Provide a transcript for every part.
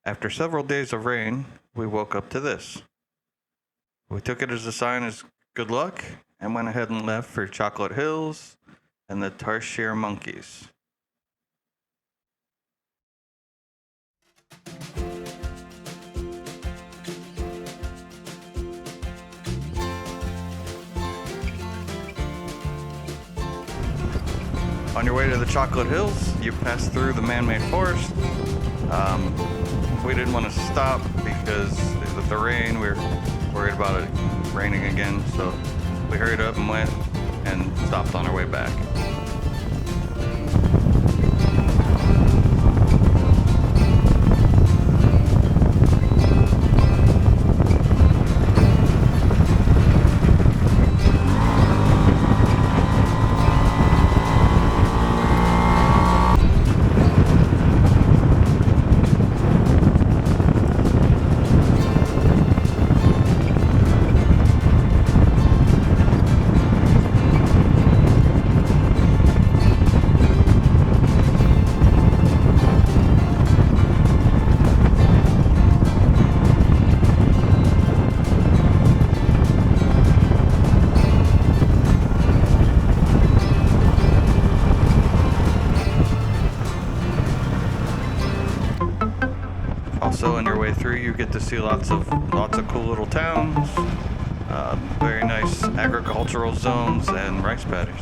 After several days of rain, we woke up to this. We took it as a sign of good luck and went ahead and left for Chocolate Hills and the Tarsier monkeys. On your way to the Chocolate Hills, you pass through the man-made forest. We didn't want to stop because with the rain, we were worried about it raining again, so we hurried up and went and stopped on our way back. Also, on your way through, you get to see lots of cool little towns, very nice agricultural zones, and rice paddies.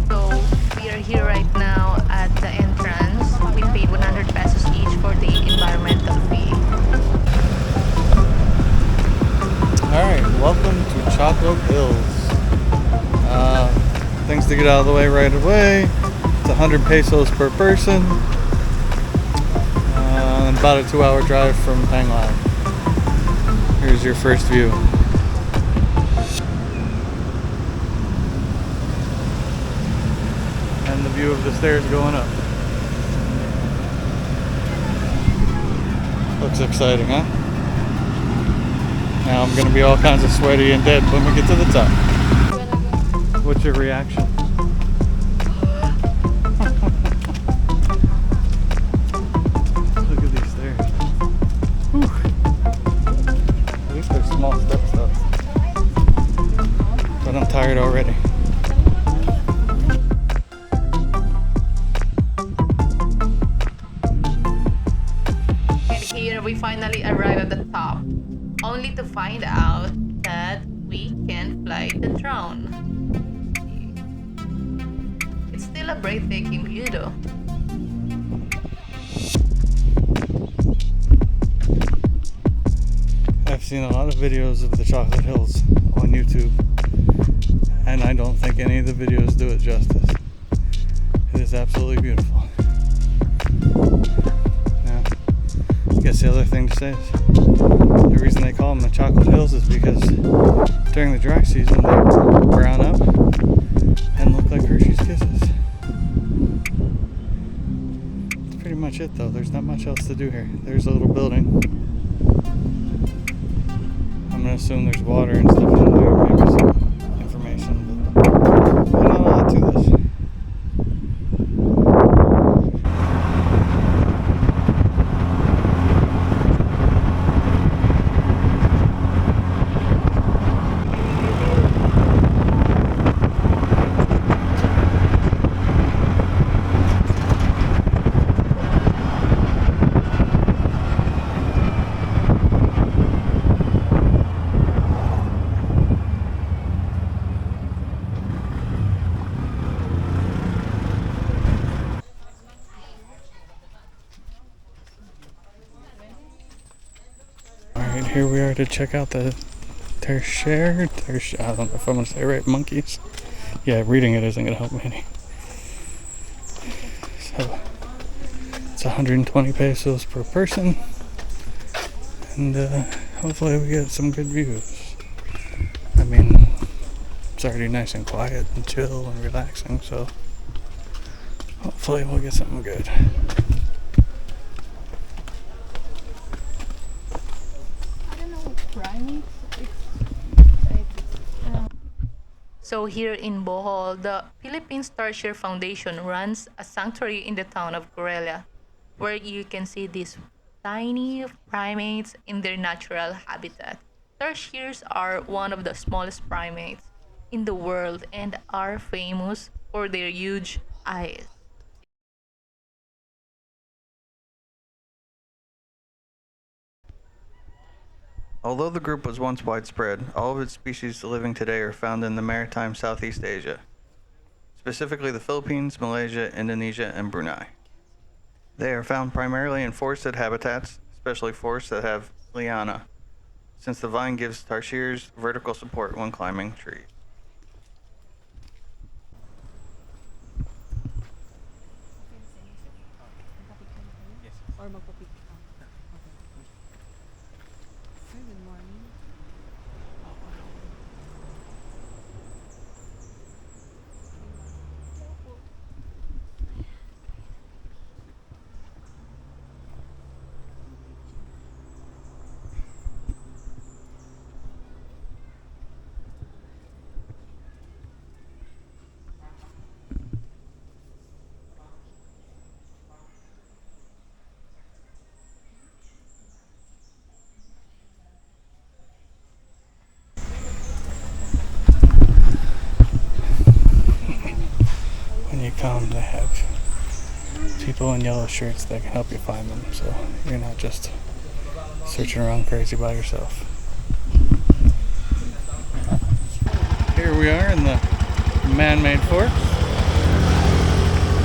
So we are here right now at the entrance. We paid 100 pesos each for the environmental fee. Alright, welcome to Chocolate Hills. Things to get out of the way right away. It's 100 pesos per person. And about a 2-hour drive from Panglao. Here's your first view. And the view of the stairs going up. Looks exciting, huh? Now I'm gonna be all kinds of sweaty and dead when we get to the top. What's your reaction? Look at these stairs. Whew. At least they're small steps though. But I'm tired already. And here we finally arrive at the top, only to find out that we can't fly the drone. It's still a breathtaking view though. I've seen a lot of videos of the Chocolate Hills on YouTube, and I don't think any of the videos do it justice. It is absolutely beautiful. Now, I guess the other thing to say is the reason they call them the Chocolate Hills is because during the dry season they brown up and look like Hershey's Kisses. That's pretty much it though. There's not much else to do here. There's a little building. I'm gonna assume there's water and stuff in there, maybe some information, but not a lot to this. Alright, here we are to check out the Tarsier, I don't know if I'm going to say it right, monkeys. Yeah, reading it isn't going to help me any. So, it's 120 pesos per person. And hopefully we get some good views. I mean, it's already nice and quiet and chill and relaxing, so hopefully we'll get something good. Primates. So here in Bohol, the Philippines Tarsier Foundation runs a sanctuary in the town of Corella, where you can see these tiny primates in their natural habitat. Tarsiers are one of the smallest primates in the world and are famous for their huge eyes. Although the group was once widespread, all of its species living today are found in the maritime Southeast Asia, specifically the Philippines, Malaysia, Indonesia, and Brunei. They are found primarily in forested habitats, especially forests that have liana, since the vine gives tarsiers vertical support when climbing trees. Or magpo-pick up. Okay. Sir, good morning. When you come, they have people in yellow shirts that can help you find them, so you're not just searching around crazy by yourself. Here we are in the man-made forest.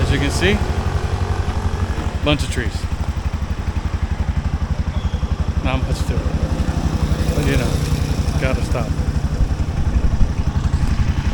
As you can see, bunch of trees. Not much to it, but you know, gotta stop.